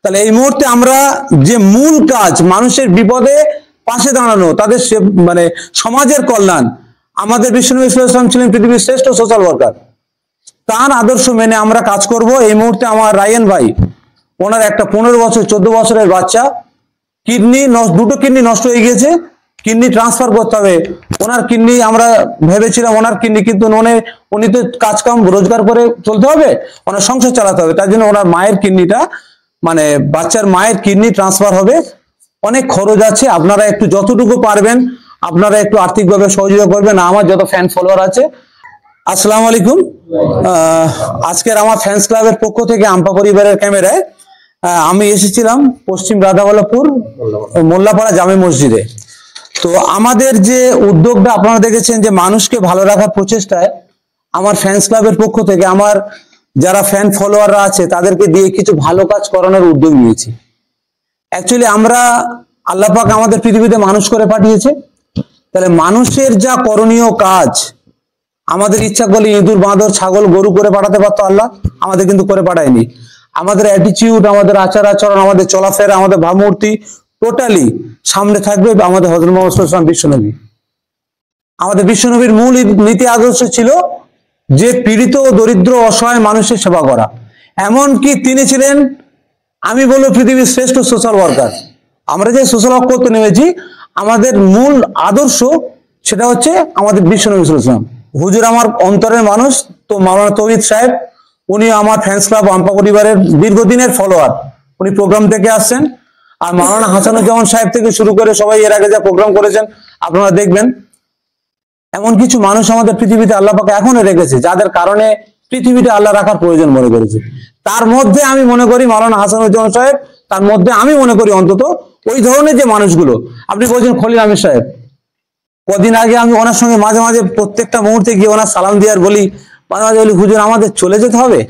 তাহলে এই মুহূর্তে আমরা যে মূল কাজ মানুষের বিপদে পাশে দাঁড়ানো, তাদের মানে সমাজের কল্যাণ, আমাদের বিশ্বনবী সাল্লাল্লাহু আলাইহি ওয়াসাল্লাম ছিলেন পৃথিবীর শ্রেষ্ঠ সোশ্যাল ওয়ার্কার। তার আদর্শ মেনে আমরা কাজ করব। এই মুহূর্তে আমার রায়ান ভাই, ওনার একটা 15 বছর 14 বছরের বাচ্চা, দুটো কিডনি নষ্ট হয়ে গিয়েছে, কিডনি ট্রান্সফার করতে হবে। ওনার কিডনি আমরা ভেবেছিলাম ওনার কিডনি, কিন্তু উনি তো কাজ কাম রোজগার করে চলতে হবে, ওনার সংসার চালাতে হবে, তার জন্য ওনার মায়ের কিডনিটা, মানে বাচ্চার মায়ের কিডনি ট্রান্সফার হবে। অনেক খরচ আছে, আপনারা একটু যতটুকু পারবেন আপনারা একটু আর্থিকভাবে সহযোগিতা করবেন। আমার যত ফ্যান ফলোয়ার আছে, আসসালামু আলাইকুম। আজকের আমার ফ্যান্স ক্লাবের পক্ষ থেকে আম্পা পরিবারের ক্যামেরায় আমি এসেছিলাম পশ্চিম রাধাবল্লভপুর মোল্লাপাড়া জামে মসজিদে। তো আমাদের যে উদ্যোগটা আপনারা দেখেছেন, যে মানুষকে ভালো রাখার প্রচেষ্টায় আমার ফ্যান্স ক্লাবের পক্ষ থেকে আমার যারা ফ্যান ফলোয়াররা আছে তাদেরকে দিয়ে কিছু ভালো কাজ করানোর উদ্যোগ নিয়েছি। অ্যাকচুয়ালি আমরা, আল্লাহ পাক আমাদের পৃথিবীতে মানুষ করে পাঠিয়েছে, তাহলে মানুষের যা করণীয় কাজ, আমাদের ইচ্ছা করলে ইঁদুর বাঁদর ছাগল গরু করে পাঠাতে পারতো আল্লাহ, আমাদের কিন্তু করে পাঠায়নি। আমাদের অ্যাটিটিউড, আমাদের আচার আচরণ, আমাদের চলাফেরা, আমাদের ভাবমূর্তি টোটালি সামনে থাকবে আমাদের হযরত মুহাম্মদ সাল্লাল্লাহু আলাইহি ওয়াসাল্লাম বিশ্বনবী। আমাদের বিশ্বনবীর মূল নীতি আদর্শ ছিল যে পীড়িত দরিদ্র অসহায় মানুষের সেবা করা। এমনকি তিনি ছিলেন, আমি বলবো, পৃথিবীর শ্রেষ্ঠ সোশ্যাল ওয়ার্কার। আমরা যে সোশ্যাল ওয়ার্ক করতে নেমেছি, আমাদের মূল আদর্শ সেটা হচ্ছে আমাদের বিশ্বনবী সাল্লাল্লাহু আলাইহি ওয়াসাল্লাম। হুজুর আমার অন্তরের মানুষ, তো মাওলানা তৌহিদ সাহেব, উনি আমার ফ্যান্স ক্লাব আম্পা পরিবারের দীর্ঘদিনের ফলোয়ার, উনি প্রোগ্রাম থেকে আসছেন। আর মাওলানা হাসানুজ্জামান সাহেব থেকে শুরু করে সবাই এর আগে যা প্রোগ্রাম করেছেন আপনারা দেখবেন। এমন কিছু মানুষ আমাদের পৃথিবীতে আল্লাহ পাক এখনো রেখেছে, যাদের কারণে পৃথিবীতে আল্লাহ রাখার প্রয়োজন মনে করেছে। তার মধ্যে আমি মনে করি মাওলানা হাসানুজ্জামান সাহেব, তার মধ্যে আমি মনে করি অন্তত ওই ধরনের যে মানুষগুলো, আপনি বলছেন খলিল আমির সাহেব, কদিন আগে আমি ওনার সঙ্গে মাঝে মাঝে প্রত্যেকটা মুহূর্তে গিয়ে ওনার সালাম দেওয়ার বলি, মাঝে মাঝে বলি, হুজুর আমাদের চলে যেতে হবে,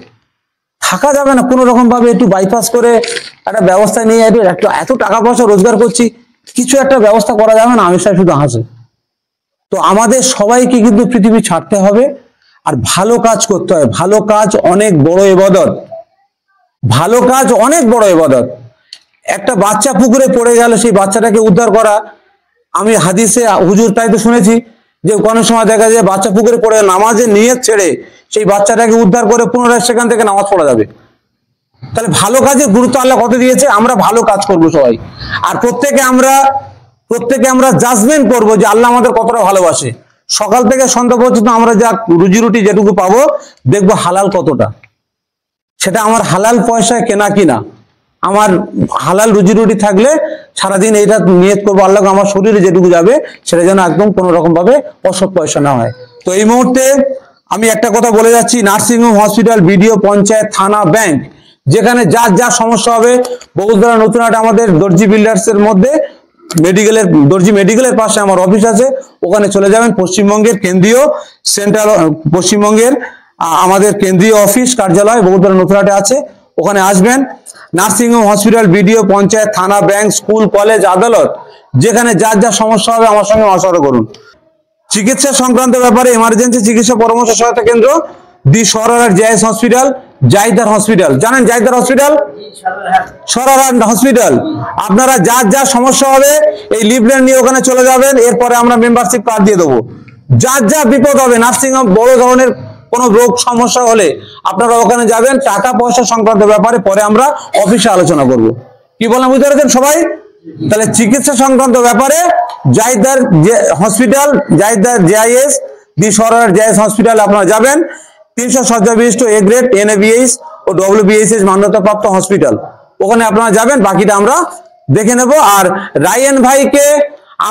থাকা যাবে না, কোনো রকম ভাবে একটু বাইপাস করে একটা ব্যবস্থা নিয়ে এত টাকা পয়সা রোজগার করছি, কিছু একটা ব্যবস্থা করা যাবে না? আমির সাহেব শুধু হাসে। তো আমাদের সবাইকে কিন্তু পৃথিবী ছাড়তে হবে আর ভালো কাজ করতে হবে। ভালো কাজ অনেক বড় ইবাদত, ভালো কাজ অনেক বড় ইবাদত। একটা বাচ্চা পুকুরে পড়ে গেল, সেই বাচ্চাটাকে উদ্ধার করা, আমি হাদিসে হুজুর তাই তো শুনেছি যে কোনো সময় দেখা যায় বাচ্চা পুকুরে পড়ে নামাজের নিয়ত ছেড়ে সেই বাচ্চাটাকে উদ্ধার করে পুনরায় সেখান থেকে নামাজ পড়া যাবে। তাহলে ভালো কাজের গুরুত্ব আল্লাহ কত দিয়েছে। আমরা ভালো কাজ করব সবাই, আর প্রত্যেকে আমরা জাজমেন্ট করব যে আল্লাহ আমাদের কতটা ভালোবাসে। সকাল থেকে সন্ধ্যা পর্যন্ত আমরা যা রুজি রুটি যেটুকু পাবো, দেখবো হালাল কতটা, সেটা আমার হালাল পয়সায় কেনা কিনা, আমার হালাল রুজি রুটি থাকলে সারাদিন এইটা নিয়ত করবো আল্লাহ আমার শরীরে যেটুকু যাবে সেটা যেন একদম কোনো রকম ভাবে অসৎ পয়সা না হয়। তো এই মুহূর্তে আমি একটা কথা বলে যাচ্ছি, নার্সিংহোম, হসপিটাল, বিডিও, পঞ্চায়েত, থানা, ব্যাংক, যেখানে যার যা সমস্যা হবে, বগুড়া নতুনহাট আমাদের দর্জি বিল্ডার্স এর মধ্যে দর্জি মেডিকেলের পাশে আমার অফিস আছে, ওখানে চলে যাবেন। পশ্চিমবঙ্গের কেন্দ্রীয় পশ্চিমবঙ্গের আমাদের কেন্দ্রীয় অফিস কার্যালয় বগুড়া নতুনহাটে আছে, ওখানে আসবেন। নার্সিংহোম, হসপিটাল, বিডিও, পঞ্চায়েত, থানা, ব্যাংক, স্কুল, কলেজ, আদালত, যেখানে যার যা সমস্যা হবে আমার সঙ্গে মশওয়ারা করুন। চিকিৎসা সংক্রান্ত ব্যাপারে এমার্জেন্সি চিকিৎসা পরামর্শ সহায়তা কেন্দ্র, দি সরারহাট জায়েজ হসপিটাল, জাইদার হসপিটাল, জানেন জাইদার হসপিটাল, সরারহাট হসপিটাল। আপনারা যার যা সমস্যা হবে এই লিফলেট নিয়ে ওখানে চলে যাবেন, এরপরে আমরা মেম্বারশিপ কার্ড দিয়ে দেবো। যার যা বিপদ হবে, নার্সিংহোম বড় ধরনের কোন রোগ সমস্যা হলে আপনারা ওখানে যাবেন। টাকা পয়সা সংক্রান্ত ব্যাপারে পরে আমরা অফিসে আলোচনা করব। কি বললাম বুঝতে পেরেছেন সবাই? তাহলে চিকিৎসা সংক্রান্ত ব্যাপারে জাইদার হসপিটাল, জাইদার জেআইএস, দি সরারহাট জায়েজ হসপিটাল আপনারা যাবেন। 300 শয্যা বিশিষ্ট এ গ্রেড, NABH ও WBHS মান্যতাপ্রাপ্ত হসপিটাল, ওখানে আপনারা যাবেন। বাকিটা আমরা দেখে নেব। আর রায়ান ভাইকে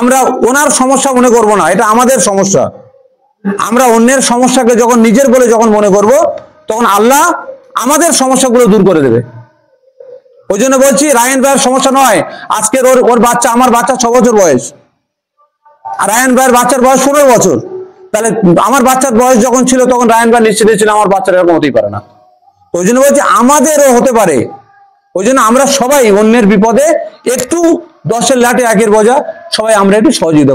আমরা ওনার সমস্যা মনে করব না, এটা আমাদের সমস্যা। আমরা অন্যের সমস্যাকে যখন নিজের বলে যখন মনে করব, তখন আল্লাহ আমাদের সমস্যাগুলো দূর করে দেবে। ওই জন্য বলছি রায়ান ভাইয়ের সমস্যা নয়, আজকের ওর বাচ্চা, আমার বাচ্চা 6 বছর বয়স, আর রায়ান ভাইয়ের বাচ্চার বয়স 15 বছর। তাহলে আমার বাচ্চার বয়স যখন ছিল তখন রায়ান ভাই নিশ্চিত ছিল আমার বাচ্চার এরকম হতেই পারে না। ওই জন্য বলছি আমাদেরও হতে পারে। ওই জন্য আমরা সবাই অন্যের বিপদে একটু 10-এর লাঠে 1-এর বোঝা, সবাই আমরা একটু সহযোগিতা করি।